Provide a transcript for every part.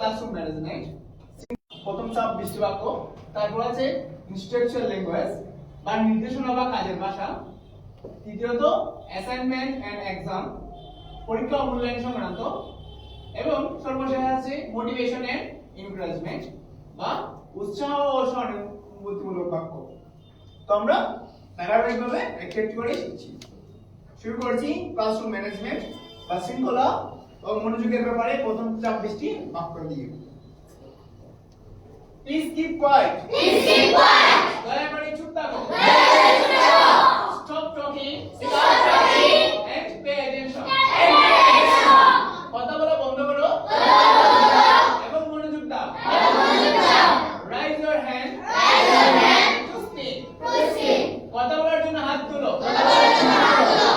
Classroom management. প্রথম চাপ বৃষ্টি বাক্য, তারপর আছে ইনস্ট্রাকচারাল ল্যাঙ্গুয়েজ বা নির্দেশনা বা কাজের ভাষা। তৃতীয়ত অ্যাসাইনমেন্ট এন্ড এক্সাম, পরীক্ষা ও মূল্যায়ন সংক্রান্ত। এবং সর্বশেষ আছে মোটিভেশন এন্ড এনকারেজমেন্ট বা উৎসাহ ও সহানুভূতিমূলক বাক্য। তো আমরা ধারাবাহিকভাবে একটি করে শিখছি। শুরু করছি ক্লাসরুম ম্যানেজমেন্ট বা শৃঙ্খলা ও মনোযোগের ব্যাপারে প্রথম চাপ বৃষ্টি বাক্য দিয়ে। Please keep quiet. Please keep quiet. দয়া করে চুপ থাকো। Stop talking. Stop talking. And pay attention. And pay attention. কথা বলা বন্ধ করো। এবং মনোযোগ দাও। Raise your hand. Raise your hand. To speak. To speak. কথা বলার জন্য হাত তুলো। কথা বলার জন্য হাত তোলো।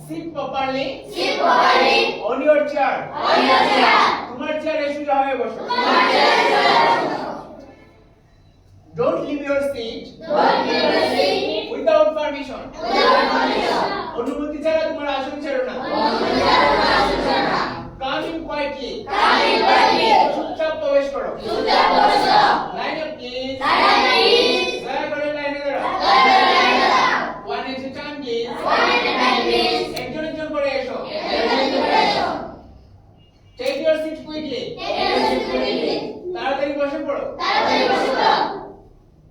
Sit properly. Sit properly. On your chair. On your chair. তোমার চেয়ারে সোজা হয়ে বসো। তোমার চেয়ারে সোজা বসো। Don't leave your seat. Don't leave your seat. Without permission. Without permission. অনুমতি ছাড়া তোমার আসন ছেড়ো না। অনুমতি ছাড়া তোমার আসন ছেড়ো না। Come in quietly. Come in quietly. চুপচাপ প্রবেশ করো। চুপচাপ প্রবেশ করো। Line up please. Line up please. দয়া করে লাইনে দাঁড়াও। দয়া করে লাইনে দাঁড়াও। One at a time please. One at a time please. একজন একজন করে এসো। একজন একজন করে এসো। Take your seat quickly. Take your seat quickly. তাড়াতাড়ি বসে পড়ো। তাড়াতাড়ি বসে পড়ো।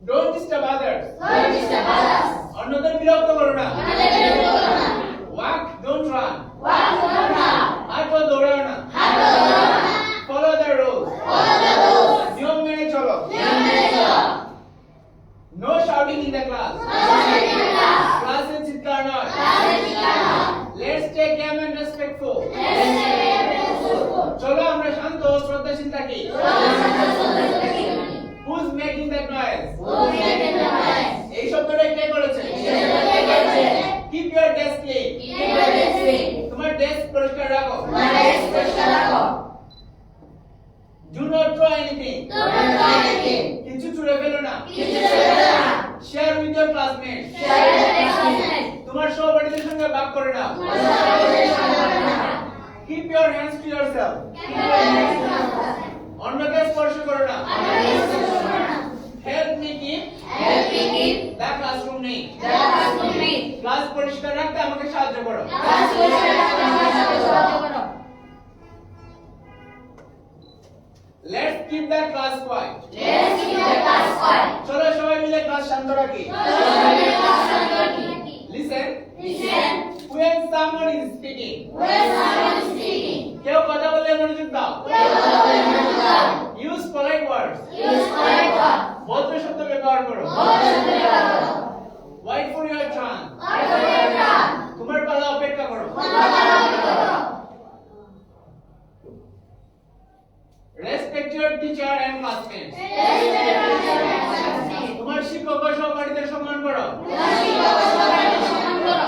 Don't disturb others. Don't disturb others. অন্যদের বিরক্ত করো না। অন্যদের বিরক্ত করো না। Walk, don't run. Walk, don't run. হাঁটো, দৌড়াও না। হাঁটো, দৌড়াও না। Follow the rules. Follow the rules. নিয়ম মেনে চলো। নিয়ম মেনে চলো। No shouting in the class. No shouting in the class. ক্লাসে চিৎকার নয়। ক্লাসে চিৎকার নয়। Let's stay calm and respectful. Let's stay respectful. চলো আমরা শান্ত ও শ্রদ্ধাশীল থাকি। চলো আমরা শান্ত ও শ্রদ্ধাশীল থাকি। Who's making that noise? Who's making the noise? এই শব্দটা কে করেছে? এই শব্দটা কে করেছে? Keep your desk clean. Keep your desk clean. তোমার ডেস্ক পরিষ্কার রাখো। তোমার desk পরিষ্কার রাখো। Do not throw anything. Do not throw anything. কিছু ছুঁড়ে ফেলো না। কিছু ছুঁড়ে ফেলো না। Share with your classmates. Share with your classmates. তোমার সহপাঠীদের সঙ্গে ভাগ করে নাও। তোমার সহপাঠীদের সঙ্গে ভাগ করে নাও। Keep your hands to yourself. Keep your hands to yourself. অন্যকে স্পর্শ করো না। অন্যকে স্পর্শ করো না। Help me keep Help me keep the classroom neat. the classroom neat. Class পরিষ্কার রাখতে আমাকে সাহায্য করো। ক্লাস পরিষ্কার রাখতে আমাকে সাহায্য করো। Let's keep the class quiet. Let's keep the class quiet. চলো সবাই মিলে ক্লাস শান্ত রাখি। চলো সবাই মিলে ক্লাস শান্ত রাখি। Listen. Listen. When someone is speaking. When someone is speaking. কেউ কথা বললে মনোযোগ দাও। কেউ কথা বলে মনোযোগ দাও। Use polite words. Use polite words. ভদ্র শব্দ ব্যবহার করো। ভদ্র শব্দ ব্যবহার করো। Wait for your turn. Wait for your turn. তোমার পালা অপেক্ষা করো। তোমার পালা অপেক্ষা করো। Respect your teacher and classmates. Respect your teacher and classmates. তোমার শিক্ষক ও সহপাঠীদের সম্মান করো। তোমার শিক্ষক ও সহপাঠীদের সম্মান করো।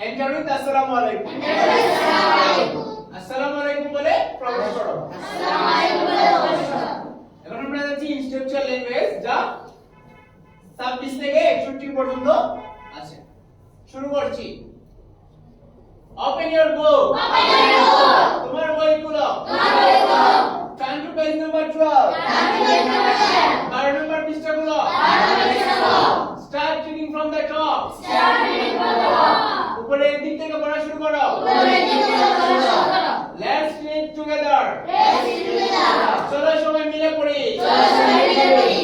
Enter with আসসালামু আলাইকুম। আসসালামু আলাইকুম। আসসালামু আলাইকুম বলে প্রবেশ করো। আসসালামু আলাইকুম বলে প্রবেশ করো। এখন আমরা যাচ্ছি ইনস্ট্রাকচারাল ল্যাঙ্গুয়েজ, যা 26 থেকে 61 পর্যন্ত আছে। শুরু করছি। Open your book. Open your book. তোমার বই খুলো। তোমার বই খুলো। Turn to page number 12. Turn to page number 12. 12 নম্বর পৃষ্ঠা খুলো। 12 নম্বর পৃষ্ঠা খুলো। Start reading from the top. Start reading from the top. উপরের দিক থেকে পড়া শুরু করো। উপরের দিক থেকে পড়া শুরু করো। Let's read together. Let's read together. চলো সবাই মিলে পড়ি। চলো সবাই মিলে পড়ি।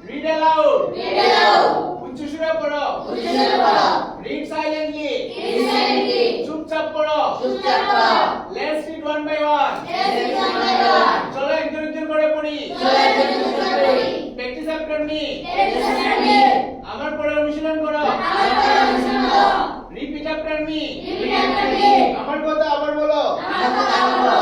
Read aloud. Read aloud. উচ্চ সুরে পড়ো। উচ্চ সুরে পড়ো। Read silently. Read silently. চুপচাপ পড়ো। চুপচাপ পড়ো। Let's read one by one. Let's read one by one. চলো একজন একজন করে পড়ি। চলো একজন একজন করে পড়ি। Practice after me. Practice after me. আমার পড়ে অনুশীলন করো। আমার পড়া অনুশীলন করো। Repeat after me. Repeat after me. আমার কথা আবার বলো। আমার কথা আবার বলো।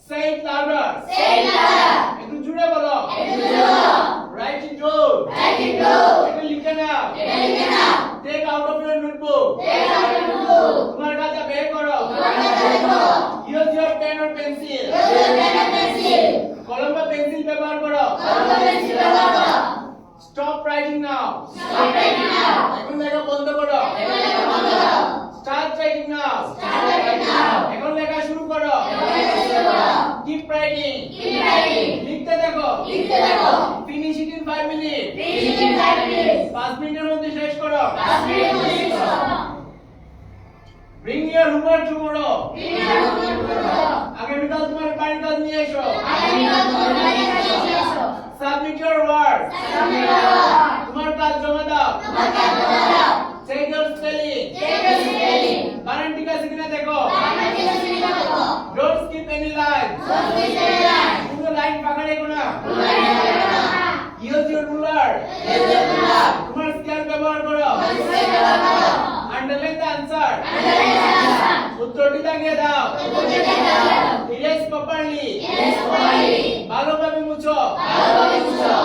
Say it louder. Say it louder. একটু জোরে বলো। একটু জোরে বলো। Write it down. Write it down. এটা লিখে নাও। এটা লিখে নাও। Take out of your notebook. Take out your notebook. তোমার খাতা বের করো। তোমার খাতা বের করো। Use your pen or pencil. Use your pen and pencil. কলম বা পেন্সিল ব্যবহার করো। কলম বা পেন্সিল ব্যবহার করো। Stop writing now. Stop writing now. এখন লেখা বন্ধ করো। এখন লেখা বন্ধ করো। Start writing now. Start writing now. এখন লেখা শুরু করো। এখন লেখা শুরু করো। writing. Keep writing. লিখতে দেখো। লিখতে দেখো। Finish it in 5 minutes. Finish in 5 minutes. 5 মিনিটের মধ্যে শেষ করো। 5 মিনিটের মধ্যে শেষ করো। Bring your homework tomorrow. Bring your homework tomorrow. আগামীকাল তোমার বাড়ির কাজ নিয়ে এসো। আগামীকাল তোমার বাড়ির কাজ নিয়ে এসো। Submit your work. Submit your work. তোমার কাজ জমা দাও। তোমার কাজ জমা দাও। Check your spelling. Check your spelling. বানান ঠিক আছে কিনা দেখো। বানান ঠিক আছে কিনা দেখো। Don't skip any line. Don't miss any line. কোনো লাইন ফাঁকা রেখো না। কোনো line ফাঁকা রেখো না। Use your ruler. Use your ruler. তোমার স্কেল ব্যবহার করো। Scale ব্যবহার করো। Underline the answer. Underline the answer. উত্তরটি দাগিয়ে দাও। উত্তরটি দাগিয়ে দাও। Erase properly. Erase properly. ভালোভাবে মুছো। ভালোভাবে মুছো।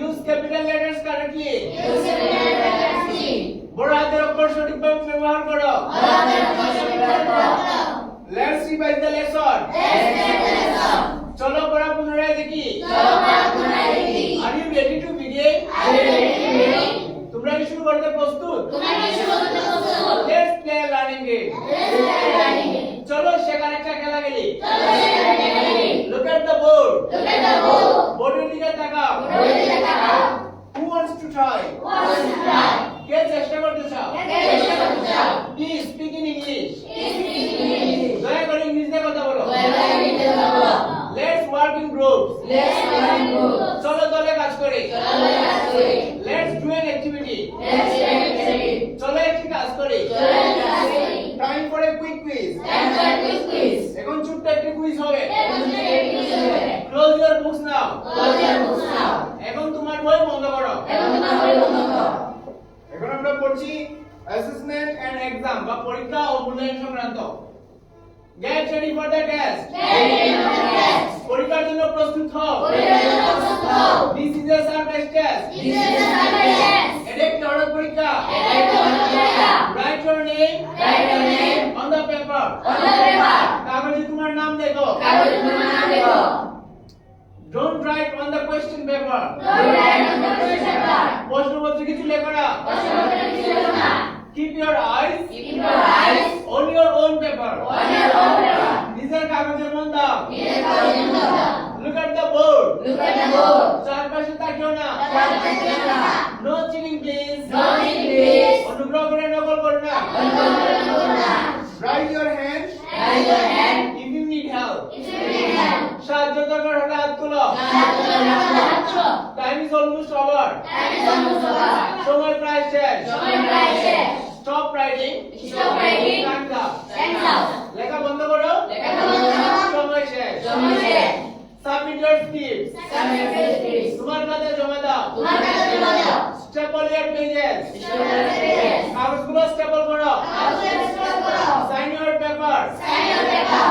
Use capital letters correctly. Use capital letters correctly. বড় হাতের অক্ষর সঠিকভাবে ব্যবহার করো। বড় হাতের অক্ষর সঠিকভাবে ব্যবহার করো। Let's revise the lesson. Let's revise the lesson. চলো পড়া পুনরায় দেখি। চলো পড়া পুনরায় দেখি। Are you ready to begin? Are you ready to begin? তোমরা কি শুরু করতে প্রস্তুত? তোমরা কি শুরু করতে প্রস্তুত? Let's play a learning game. Let's start learning. চলো শেখার একটা খেলা খেলি। চলো শেখার একটা খেলা খেলি। Look at the board. Look at the board. বোর্ডের দিকে তাকাও। বোর্ডের দিকে তাকাও। Who wants to try? Who wants to try? কে চেষ্টা করতে চাও? কে চেষ্টা করতে চাও? Please speak in English. Please speak in English. দয়া করে ইংলিশে কথা বলো। দয়া করে ইংরেজিতে কথা বলো। Let's work in groups. Let's work in groups. চলো দলে কাজ করি। চলো কাজ করি। Let's do an activity. Let's do an activity. চলো একটি কাজ করি। চলো কাজ করি। Time for a quick quiz. Time for a quick quiz. এখন ছোট্ট একটি কুইজ হবে। এখন থেকে quiz হবে। Close your books now. Close your books now. এখন তোমার বই বন্ধ করো। এখন তোমার বই বন্ধ করো। এখন আমরা পড়ছি অ্যাসেসমেন্ট এন্ড এক্সাম বা পরীক্ষা ও মূল্যায়ন সংক্রান্ত। Get ready for the test. Get ready for the test. পরীক্ষার জন্য প্রস্তুত হও। পরীক্ষার জন্য প্রস্তুত হও। This is a surprise test. This is a surprise test. এটা একটি হঠাৎ পরীক্ষা। এটা একটা হঠাৎ পরীক্ষা। Write your name Write your name on the paper. on the paper. কাগজে তোমার নাম লেখো। কাগজে তোমার নাম লেখো। Don't write on the question paper. Don't write on the question paper. প্রশ্নপত্রে কিছু লেখো না। প্রশ্নপত্রে কিছু লেখো না। Keep your eyes Keep your eyes on your own paper. on your own paper. নিজের কাগজের মন দাও। নিজের কাগজে মন দাও। Look at the board. Look at the board. চারপাশে তাকিও না। চারপাশে তাকিও না। No cheating please. No cheating please. অনুগ্রহ করে নকল করো না। অনুগ্রহ করে নকল করো না। Raise your hand Raise your hand if you need help. if you need help. সাহায্য দরকার হলে হাত তোলো। সাহায্য দরকার হলে হাত তোলো। Time is almost over. Time is almost over. সময় প্রায় শেষ। সময় প্রায় শেষ। Stop writing. Stop writing. Time's up. Time's up. লেখা বন্ধ করো। লেখা বন্ধ করো। সময় শেষ। সময় শেষ। Submit your scripts. Submit your scripts. তোমার কাছে জমা দাও। তোমার কাছে জমা দাও। Staple your pages. Staple your pages. কাগজগুলো staple করো। কাগজে staple করো। Sign your paper. Sign your paper.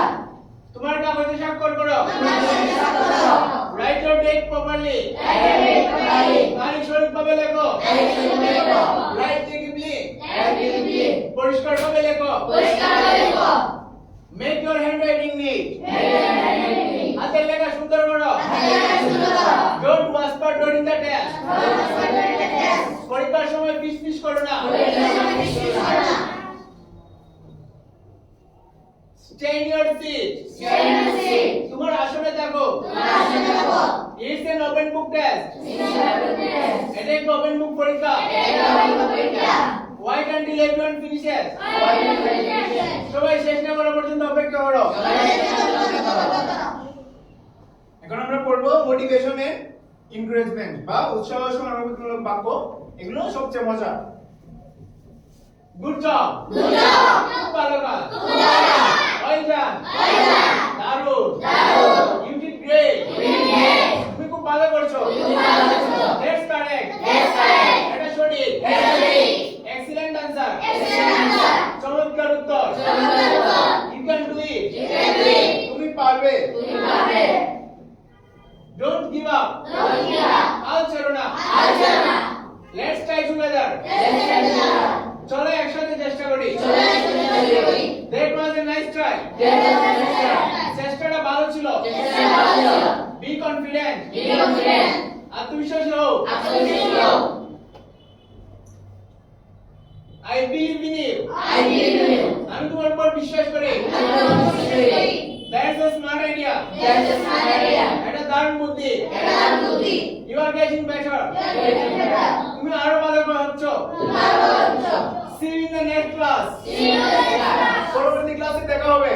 তোমার কাগজে স্বাক্ষর করো। তোমার কাগজে স্বাক্ষর করো। Write your date properly. Write your date properly. তারিখ সঠিকভাবে লেখো। তারিখ সঠিকভাবে লেখো। Write legibly. Write legibly. পরিষ্কারভাবে লেখো। পরিষ্কারভাবে লেখো। Make your handwriting neat. Make your handwriting. হাতের লেখা সুন্দর করো। হাতের লেখা সুন্দর করো। Don't whisper during the test. Don't whisper during the test. পরীক্ষার সময় ফিসফিস করো না। পরীক্ষার সময় ফিসফিস করো না। Stay in your seat. Stay in your seat. তোমার আসনে থাকো। তোমার আসনে থাকো। It's an open book test. It's an open test. এটা একটা open book পরীক্ষা। এটা একটা পরীক্ষা। Wait until everyone finishes. Wait until everyone finishes. সবাই শেষ না করা পর্যন্ত অপেক্ষা করো। সবাই শেষ পর্যন্ত অপেক্ষা করো। এখন আমরা পড়বো মোটিভেশন এন্ড এনকারেজমেন্ট বা উৎসাহ সমানুভূতিমূলক বাক্য। এগুলো সবচেয়ে মজা। Good job. Good job. খুব ভালো কাজ। খুব ভালো কাজ। Well done. Well done. দারুণ। দারুণ। You did great. You did great. তুমি খুব ভালো করছো। তুমি খুব ভালো করছো। That's correct. That's correct. এটা সঠিক। That's correct. Excellent answer. Excellent answer. চমৎকার উত্তর। চমৎকার উত্তর। You can do it. You can do it. তুমি পারবে। তুমি পারবে। Don't give up. Don't give up. হাল ছেড়ো না। আর ছেড়ো না। Let's try together. Let's try together. চলো একসাথে চেষ্টা করি। চলো একসাথে তৈরি করি। That was a nice try. That was a nice try. চেষ্টাটা ভালো ছিল। চেষ্টা ভালো ছিল। Be confident. Be confident. আত্মবিশ্বাসী হও। আত্মবিশ্বাসী হও। I believe in you. I believe in you. আমি তোমার উপর বিশ্বাস করি। আমি তোমার বিশ্বাস করি। That's a smart idea. That's a smart idea. এটা দারুণ বুদ্ধি। এটা দারুণ বুদ্ধি। You are getting better. Getting better. তুমি আরো ভালো করে হচ্ছ। তুমি আরো ভালো হচ্ছ। See you in the next class. See you next class. পরবর্তী ক্লাসে দেখা হবে।